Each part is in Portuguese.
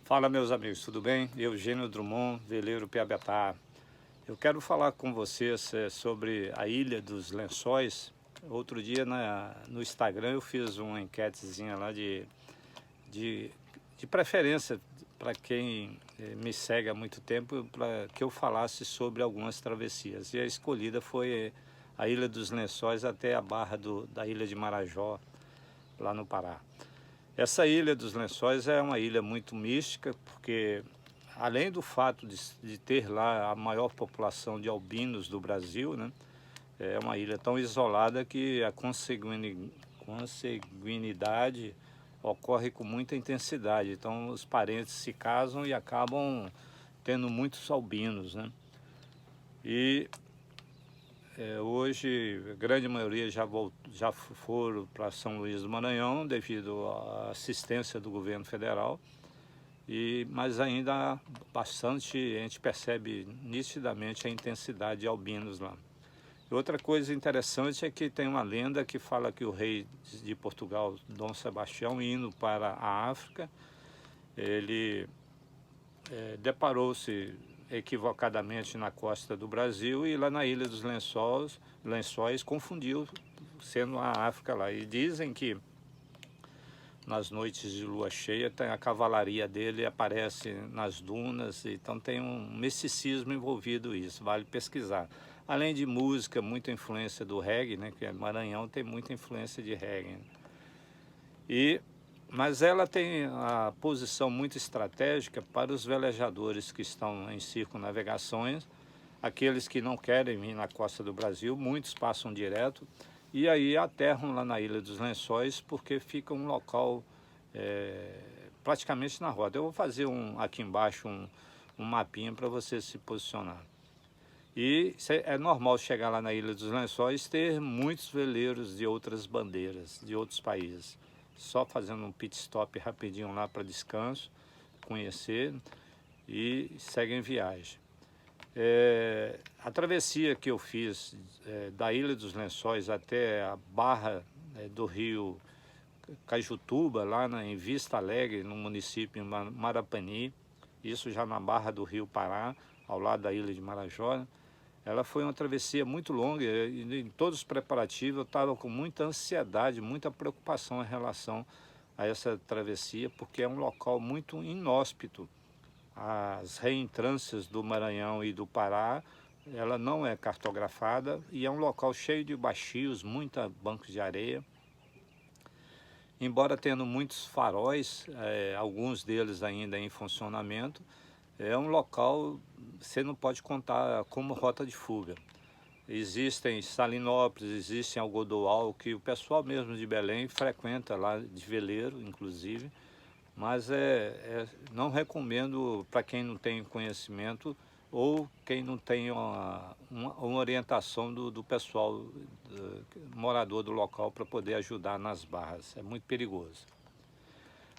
Fala, meus amigos, tudo bem? Eugênio Drummond, veleiro Piabetá. Eu quero falar com vocês sobre a Ilha dos Lençóis. Outro dia no Instagram eu fiz uma enquetezinha lá de, de preferência para quem me segue há muito tempo, para que eu falasse sobre algumas travessias. E a escolhida foi a Ilha dos Lençóis até a barra da Ilha de Marajó, lá no Pará. Essa Ilha dos Lençóis é uma ilha muito mística, porque além do fato de ter lá a maior população de albinos do Brasil, né, é uma ilha tão isolada que a consanguinidade ocorre com muita intensidade. Então os parentes se casam e acabam tendo muitos albinos, né? E hoje a grande maioria já foram para São Luís do Maranhão devido à assistência do governo federal, mas ainda bastante, a gente percebe nitidamente a intensidade de albinos lá. E outra coisa interessante é que tem uma lenda que fala que o rei de Portugal, Dom Sebastião, indo para a África, ele deparou-se equivocadamente na costa do Brasil e lá na Ilha dos Lençóis confundiu, sendo a África lá. E dizem que nas noites de lua cheia a cavalaria dele aparece nas dunas, então tem um misticismo envolvido isso, vale pesquisar. Além de música, muita influência do reggae, né, que Maranhão tem muita influência de reggae. Mas ela tem a posição muito estratégica para os velejadores que estão em circunnavegações, aqueles que não querem vir na costa do Brasil, muitos passam direto e aí aterram lá na Ilha dos Lençóis, porque fica um local praticamente na rota. Eu vou fazer aqui embaixo um mapinha para você se posicionar. E é normal chegar lá na Ilha dos Lençóis ter muitos veleiros de outras bandeiras, de outros países. Só fazendo um pit stop rapidinho lá para descanso, conhecer e seguem viagem. A travessia que eu fiz da Ilha dos Lençóis até a barra do rio Cajutuba, lá em Vista Alegre, no município de Marapani, isso já na barra do rio Pará, ao lado da Ilha de Marajó, ela foi uma travessia muito longa e em todos os preparativos eu estava com muita ansiedade, muita preocupação em relação a essa travessia, porque é um local muito inóspito. As reentrâncias do Maranhão e do Pará, ela não é cartografada e é um local cheio de baixios, muita bancos de areia. Embora tendo muitos faróis, alguns deles ainda em funcionamento, é um local, você não pode contar como rota de fuga. Existem Salinópolis, existem Algodoal, que o pessoal mesmo de Belém frequenta lá, de veleiro inclusive, mas não recomendo para quem não tem conhecimento ou quem não tem uma orientação do pessoal morador do local para poder ajudar nas barras. É muito perigoso.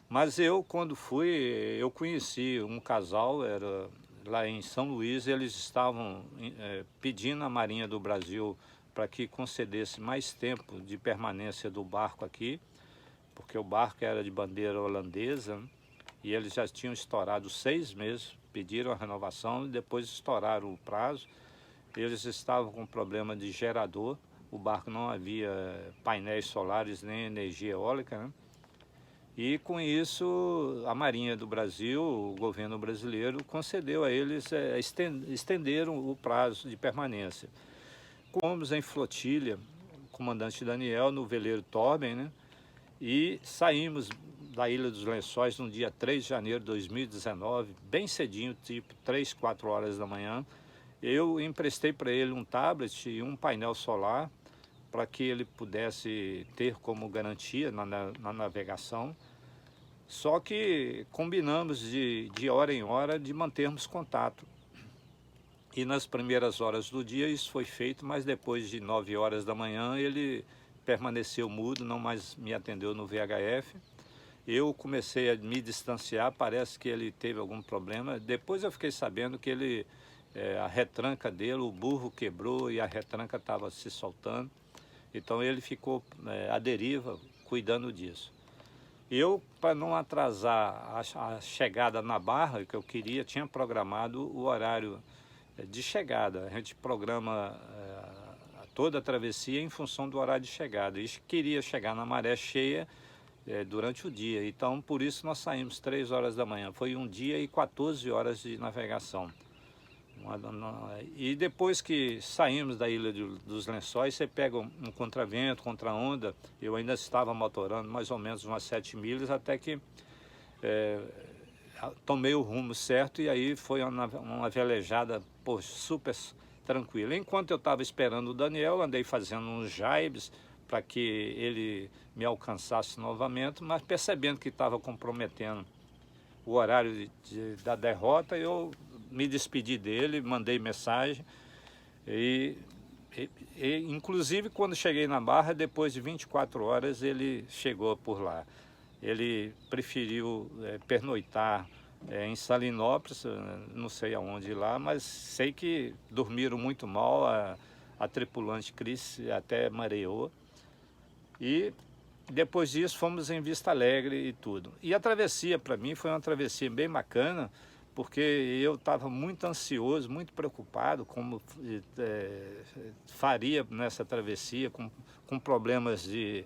Mas quando fui, eu conheci um casal, era lá em São Luís, eles estavam pedindo à Marinha do Brasil para que concedesse mais tempo de permanência do barco aqui, porque o barco era de bandeira holandesa, né? E eles já tinham estourado 6 meses, pediram a renovação e depois estouraram o prazo. Eles estavam com problema de gerador, o barco não havia painéis solares nem energia eólica, né? E com isso a Marinha do Brasil, o governo brasileiro, concedeu a eles, estenderam o prazo de permanência. Fomos em flotilha, o comandante Daniel, no veleiro Torben, né? E saímos da Ilha dos Lençóis no dia 3 de janeiro de 2019, bem cedinho, tipo 3, 4 horas da manhã. Eu emprestei para ele um tablet e um painel solar para que ele pudesse ter como garantia na navegação. Só que combinamos de hora em hora de mantermos contato. E nas primeiras horas do dia isso foi feito, mas depois de 9 horas da manhã ele permaneceu mudo, não mais me atendeu no VHF. Eu comecei a me distanciar, parece que ele teve algum problema. Depois eu fiquei sabendo que a retranca dele, o burro quebrou e a retranca estava se soltando. Então ele ficou à deriva, cuidando disso. Eu, para não atrasar a chegada na Barra, que eu queria, tinha programado o horário de chegada. A gente programa toda a travessia em função do horário de chegada. E queria chegar na maré cheia durante o dia. Então, por isso nós saímos 3 horas da manhã. Foi um dia e 14 horas de navegação. E depois que saímos da Ilha dos Lençóis, você pega um contravento, contra-onda. Eu ainda estava motorando mais ou menos umas 7 milhas, até que tomei o rumo certo, e aí foi uma velejada super tranquila. Enquanto eu estava esperando o Daniel, andei fazendo uns jibes para que ele me alcançasse novamente, mas percebendo que estava comprometendo o horário da derrota, eu me despedi dele, mandei mensagem e inclusive quando cheguei na Barra, depois de 24 horas, ele chegou por lá. Ele preferiu pernoitar em Salinópolis, não sei aonde lá, mas sei que dormiram muito mal, a tripulante Cris até mareou. E depois disso fomos em Vista Alegre e tudo. E a travessia para mim foi uma travessia bem bacana, porque eu estava muito ansioso, muito preocupado como faria nessa travessia, com problemas de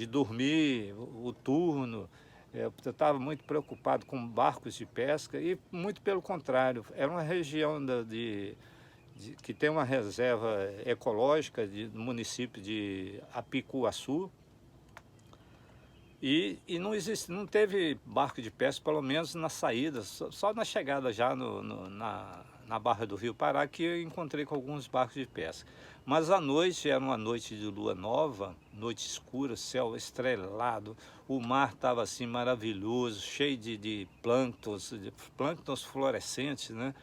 dormir o turno. Eu estava muito preocupado com barcos de pesca e muito pelo contrário, era uma região que tem uma reserva ecológica do município de Apicuaçu, e não teve barco de pesca, pelo menos na saída, só na chegada já na Barra do Rio Pará, que eu encontrei com alguns barcos de pesca. Mas à noite, era uma noite de lua nova, noite escura, céu estrelado, o mar estava assim maravilhoso, cheio de plânctons fluorescentes, né?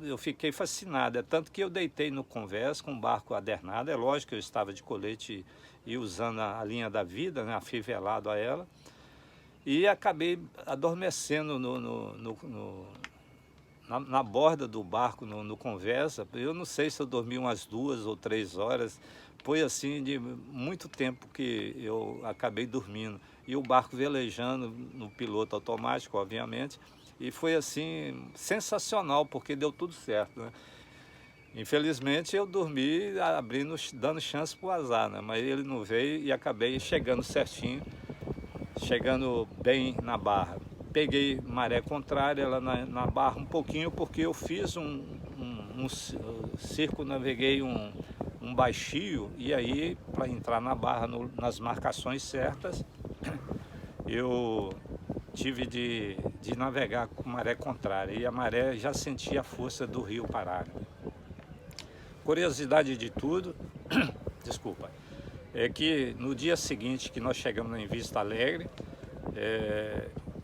Eu fiquei fascinado, tanto que eu deitei no convés com o barco adernado. É lógico que eu estava de colete e usando a linha da vida, né, afivelado a ela, e acabei adormecendo na borda do barco, no convés. Eu não sei se eu dormi umas 2 ou 3 horas, foi assim de muito tempo que eu acabei dormindo, e o barco velejando no piloto automático, obviamente. E foi assim, sensacional, porque deu tudo certo, né? Infelizmente eu dormi dando chance para o azar, né? Mas ele não veio e acabei chegando certinho, chegando bem na Barra. Peguei maré contrária lá na Barra um pouquinho, porque eu fiz um naveguei um baixio, e aí para entrar na Barra nas marcações certas, eu tive de navegar com maré contrária, e a maré já sentia a força do rio Pará. Curiosidade de tudo, desculpa, é que no dia seguinte que nós chegamos em Vista Alegre,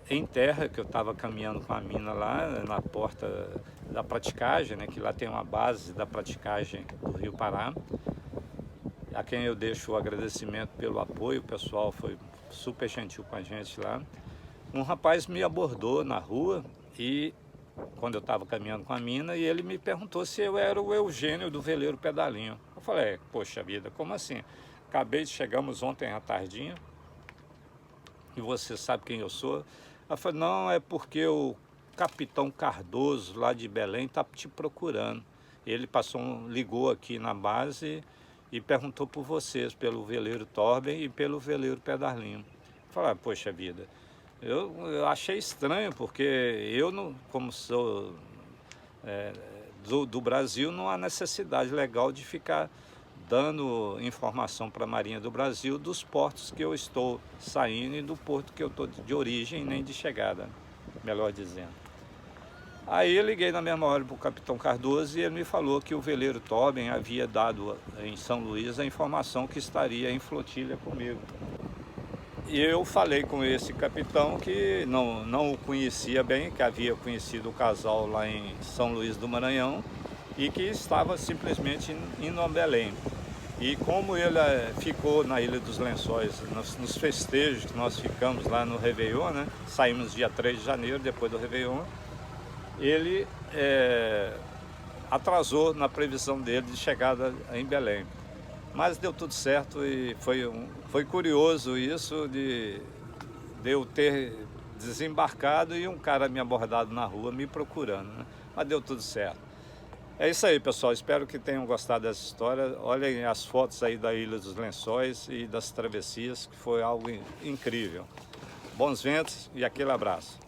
em terra, que eu estava caminhando com a mina lá na porta da praticagem, né, que lá tem uma base da praticagem do rio Pará, a quem eu deixo o agradecimento pelo apoio. O pessoal foi super gentil com a gente lá. Um rapaz me abordou na rua, e quando eu estava caminhando com a mina, e ele me perguntou se eu era o Eugênio do veleiro Pedalinho. Eu falei, poxa vida, como assim? Chegamos ontem à tardinha, e você sabe quem eu sou? Ela falou, não, é porque o capitão Cardoso, lá de Belém, está te procurando. Ele ligou aqui na base e perguntou por vocês, pelo veleiro Torben e pelo veleiro Pedalinho. Eu falei, poxa vida. Eu achei estranho, porque eu, não, como sou do Brasil, não há necessidade legal de ficar dando informação para a Marinha do Brasil dos portos que eu estou saindo e do porto que eu estou de origem, nem de chegada, melhor dizendo. Aí eu liguei na mesma hora para o capitão Cardoso, e ele me falou que o veleiro Torben havia dado em São Luís a informação que estaria em flotilha comigo. E eu falei com esse capitão, que não o conhecia bem, que havia conhecido o casal lá em São Luís do Maranhão, e que estava simplesmente indo a Belém. E como ele ficou na Ilha dos Lençóis, nos festejos que nós ficamos lá no Réveillon, né? Saímos dia 3 de janeiro, depois do Réveillon, ele atrasou na previsão dele de chegada em Belém. Mas deu tudo certo, e foi Foi curioso isso de eu ter desembarcado e um cara me abordado na rua me procurando, né? Mas deu tudo certo. É isso aí, pessoal. Espero que tenham gostado dessa história. Olhem as fotos aí da Ilha dos Lençóis e das travessias, que foi algo incrível. Bons ventos e aquele abraço.